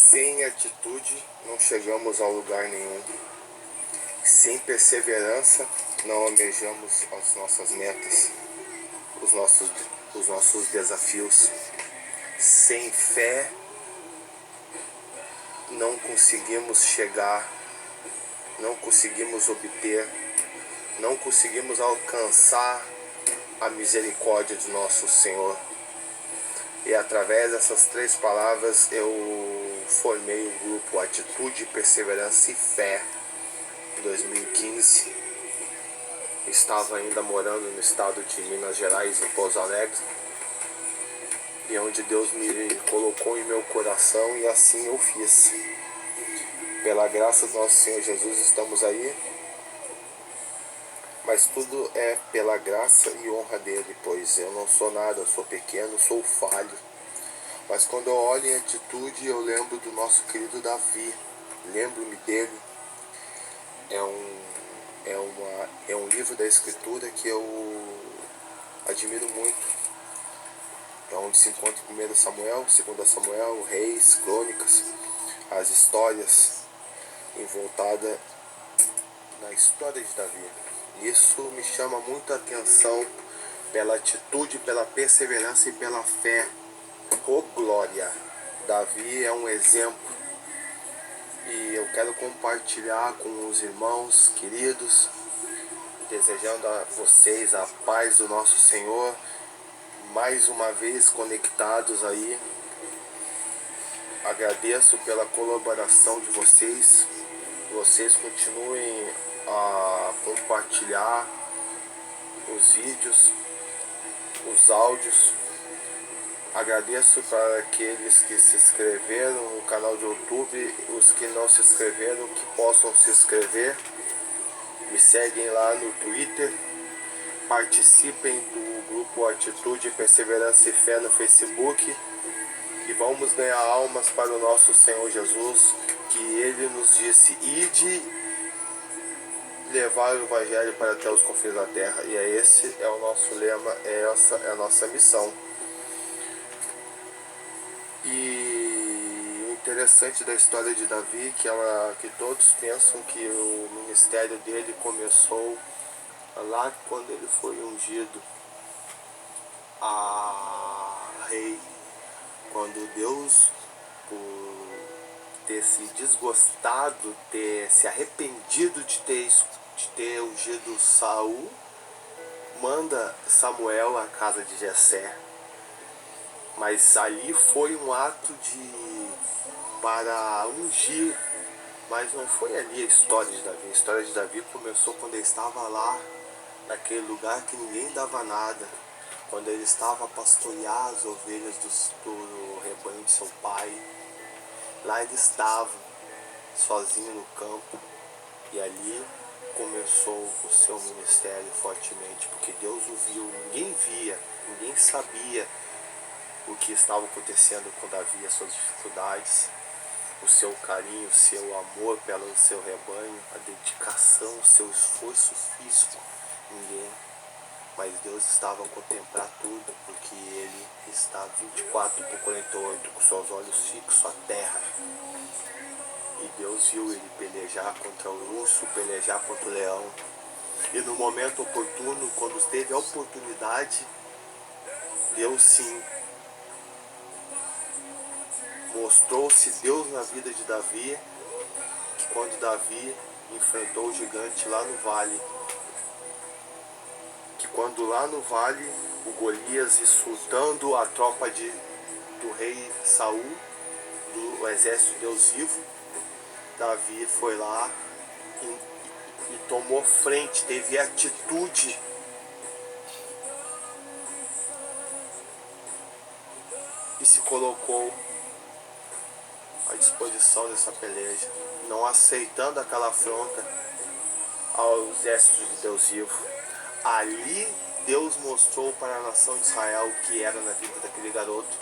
Sem atitude não chegamos a lugar nenhum. Sem perseverança não almejamos as nossas metas, os nossos desafios. Sem fé não conseguimos chegar, não conseguimos obter, não conseguimos alcançar a misericórdia do nosso Senhor. E através dessas três palavras eu formei o grupo Atitude, Perseverança e Fé. Em 2015, estava ainda morando no estado de Minas Gerais, em Pouso Alegre, e onde Deus me colocou em meu coração, e assim eu fiz. Pela graça do nosso Senhor Jesus estamos aí, mas tudo é pela graça e honra dele, pois eu não sou nada, eu sou pequeno, sou falho. Mas quando eu olho em atitude, eu lembro do nosso querido Davi, lembro-me dele. É um livro da Escritura que eu admiro muito. É onde se encontra 1 Samuel, 2 Samuel, Reis, Crônicas, as histórias envoltadas na história de Davi. Isso me chama muito a atenção pela atitude, pela perseverança e pela fé. Oh glória! Davi é um exemplo e eu quero compartilhar com os irmãos queridos, desejando a vocês a paz do nosso Senhor, mais uma vez conectados aí. Agradeço pela colaboração de vocês. Vocês continuem a compartilhar os vídeos, os áudios. Agradeço para aqueles que se inscreveram no canal do YouTube, os que não se inscreveram, que possam se inscrever. Me seguem lá no Twitter, participem do grupo Atitude, Perseverança e Fé no Facebook, e vamos ganhar almas para o nosso Senhor Jesus, que Ele nos disse: ide levar o Evangelho para até os confins da terra. E esse é o nosso lema, essa é a nossa missão. E o interessante da história de Davi, que todos pensam que o ministério dele começou lá quando ele foi ungido a rei, quando Deus, por ter se desgostado, ter se arrependido de ter ungido Saul, manda Samuel à casa de Jessé. Mas ali foi um ato para ungir, mas não foi ali a história de Davi. A história de Davi começou quando ele estava lá, naquele lugar que ninguém dava nada, quando ele estava a pastorear as ovelhas do rebanho de seu pai. Lá ele estava, sozinho no campo, e ali começou o seu ministério fortemente, porque Deus o viu, ninguém via, ninguém sabia o que estava acontecendo com Davi, as suas dificuldades, o seu carinho, o seu amor pelo seu rebanho, a dedicação, o seu esforço físico. Ninguém, mas Deus estava a contemplar tudo, porque Ele está 24/48 com seus olhos fixos à terra. E Deus viu ele pelejar contra o urso, pelejar contra o leão. E no momento oportuno, quando teve a oportunidade, Deus sim mostrou-se Deus na vida de Davi, que quando Davi enfrentou o gigante lá no vale, que quando lá no vale o Golias insultando a tropa do rei Saul, do exército de Deus vivo, Davi foi lá e tomou frente, teve atitude e se colocou à disposição dessa peleja, não aceitando aquela afronta ao exército de Deus vivo. Ali Deus mostrou para a nação de Israel o que era na vida daquele garoto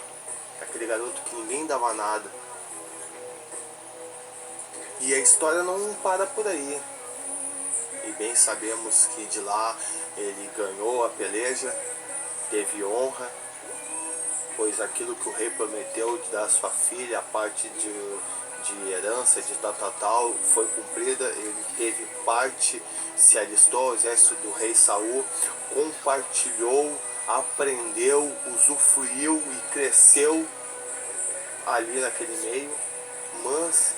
que ninguém dava nada. E a história não para por aí. E bem sabemos que de lá ele ganhou a peleja, teve honra, pois aquilo que o rei prometeu de dar à sua filha, a parte de herança, de tal, foi cumprida. Ele teve parte, se alistou ao exército do rei Saul, compartilhou, aprendeu, usufruiu e cresceu ali naquele meio, mas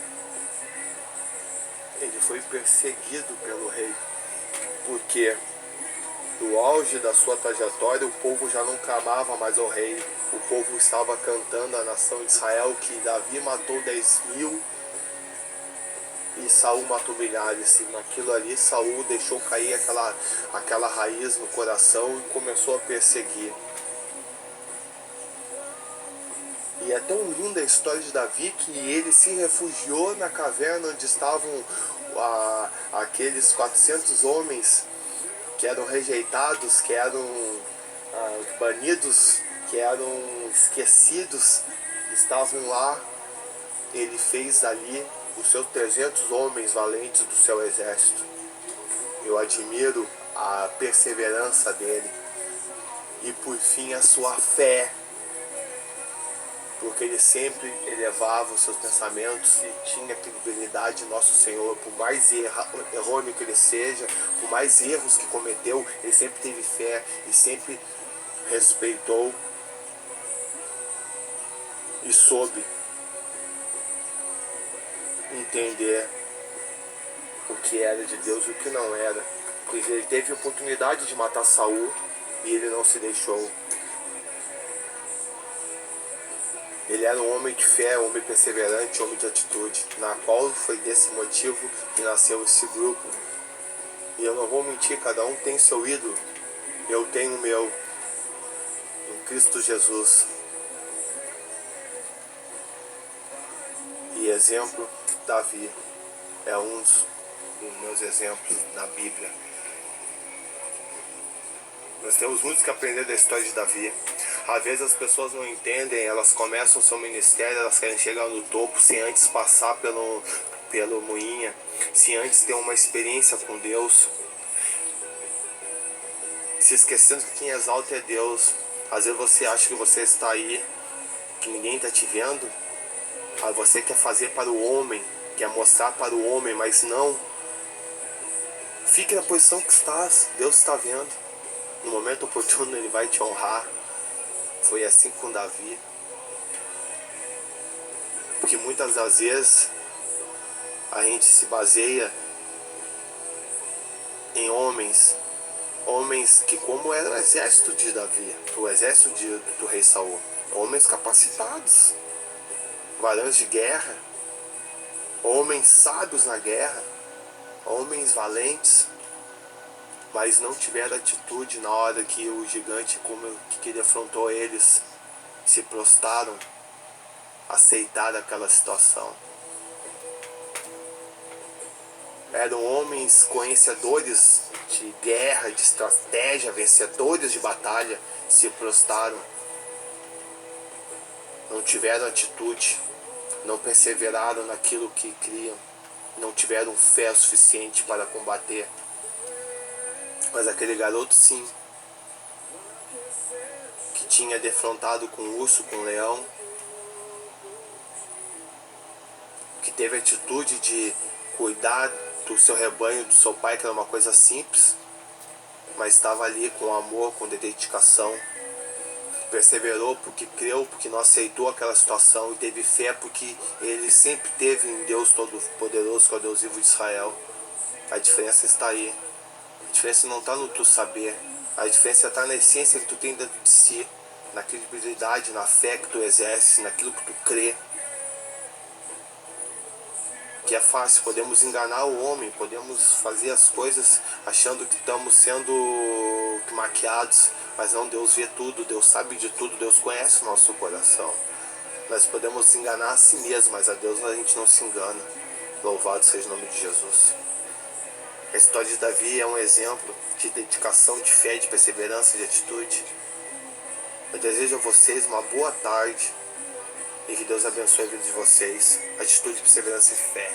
ele foi perseguido pelo rei, porque no auge da sua trajetória o povo já não clamava mais ao rei, o povo estava cantando à nação de Israel que Davi matou 10.000 e Saul matou milhares. E naquilo ali Saul deixou cair aquela raiz no coração e começou a perseguir. E é tão linda a história de Davi que ele se refugiou na caverna onde estavam aqueles 400 homens que eram rejeitados, que eram banidos, que eram esquecidos, estavam lá. Ele fez ali os seus 300 homens valentes do seu exército. Eu admiro a perseverança dele e por fim a sua fé, porque ele sempre elevava os seus pensamentos e tinha credibilidade em nosso Senhor. Por mais errôneo que ele seja, por mais erros que cometeu, ele sempre teve fé e sempre respeitou e soube entender o que era de Deus e o que não era. Pois ele teve a oportunidade de matar Saul e ele não se deixou. Ele era um homem de fé, um homem perseverante, um homem de atitude, na qual foi desse motivo que nasceu esse grupo. E eu não vou mentir, cada um tem seu ídolo. Eu tenho o meu, em Cristo Jesus. E exemplo, Davi é um dos meus exemplos na Bíblia. Nós temos muito que aprender da história de Davi. Às vezes as pessoas não entendem, elas começam o seu ministério, elas querem chegar no topo sem antes passar pelo moinha, sem antes ter uma experiência com Deus, se esquecendo que quem exalta é Deus. Às vezes você acha que você está aí, que ninguém está te vendo, aí você quer fazer para o homem, quer mostrar para o homem, mas não. Fique na posição que estás, Deus está vendo. No momento oportuno Ele vai te honrar. Foi assim com Davi. Porque muitas das vezes a gente se baseia em homens que, como era o exército de Davi, o exército do rei Saul, homens capacitados, varões de guerra, homens sábios na guerra, homens valentes, mas não tiveram atitude na hora que o gigante que ele afrontou eles, se prostraram, aceitaram aquela situação. Eram homens conhecedores de guerra, de estratégia, vencedores de batalha, se prostraram. Não tiveram atitude, não perseveraram naquilo que criam, não tiveram fé suficiente para combater. Mas aquele garoto sim, que tinha defrontado com o urso, com o leão, que teve a atitude de cuidar do seu rebanho, do seu pai, que era uma coisa simples, mas estava ali com amor, com dedicação, perseverou porque creu, porque não aceitou aquela situação, e teve fé porque ele sempre teve em Deus Todo-Poderoso, que é o Deus vivo de Israel. A diferença está aí. A diferença não está no tu saber, a diferença está na essência que tu tem dentro de si, na credibilidade, na fé que tu exerce, naquilo que tu crê. Que é fácil, podemos enganar o homem, podemos fazer as coisas achando que estamos sendo maquiados, mas não, Deus vê tudo, Deus sabe de tudo, Deus conhece o nosso coração. Nós podemos enganar a si mesmo, mas a Deus a gente não se engana. Louvado seja o nome de Jesus. A história de Davi é um exemplo de dedicação, de fé, de perseverança, de atitude. Eu desejo a vocês uma boa tarde e que Deus abençoe a vida de vocês. Atitude, perseverança e fé.